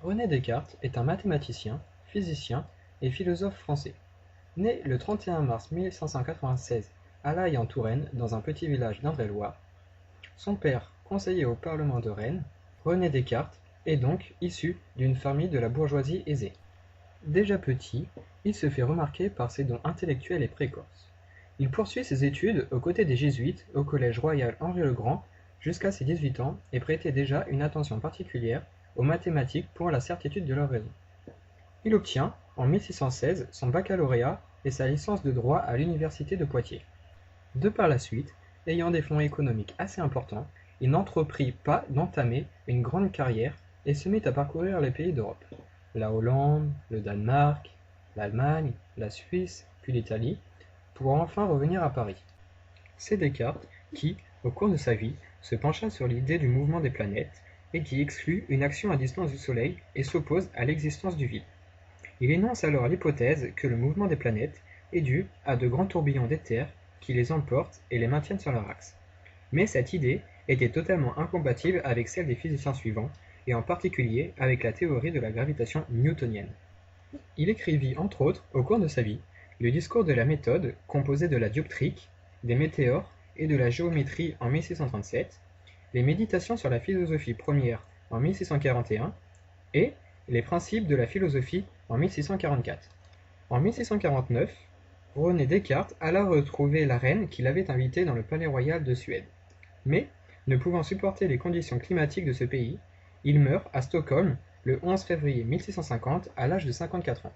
René Descartes est un mathématicien, physicien et philosophe français. Né le 31 mars 1596 à La Haye en Touraine, dans un petit village d'Indre-et-Loire, son père, conseiller au Parlement de Rennes, René Descartes est donc issu d'une famille de la bourgeoisie aisée. Déjà petit, il se fait remarquer par ses dons intellectuels et précoces. Il poursuit ses études aux côtés des jésuites au collège royal Henri-le-Grand jusqu'à ses 18 ans et prêtait déjà une attention particulière aux mathématiques pour la certitude de leur raison. Il obtient, en 1616, son baccalauréat et sa licence de droit à l'université de Poitiers. De par la suite, ayant des fonds économiques assez importants, il n'entreprit pas d'entamer une grande carrière et se mit à parcourir les pays d'Europe. La Hollande, le Danemark, l'Allemagne, la Suisse, puis l'Italie, pour enfin revenir à Paris. C'est Descartes qui, au cours de sa vie, se pencha sur l'idée du mouvement des planètes et qui exclut une action à distance du Soleil et s'oppose à l'existence du vide. Il énonce alors l'hypothèse que le mouvement des planètes est dû à de grands tourbillons d'éther qui les emportent et les maintiennent sur leur axe. Mais cette idée était totalement incompatible avec celle des physiciens suivants, et en particulier avec la théorie de la gravitation newtonienne. Il écrivit entre autres, au cours de sa vie, le discours de la méthode composé de la dioptrique, des météores et de la géométrie en 1637, les méditations sur la philosophie première en 1641 et les principes de la philosophie en 1644. En 1649, René Descartes alla retrouver la reine qui l'avait invité dans le palais royal de Suède. Mais, ne pouvant supporter les conditions climatiques de ce pays, il meurt à Stockholm le 11 février 1650 à l'âge de 54 ans.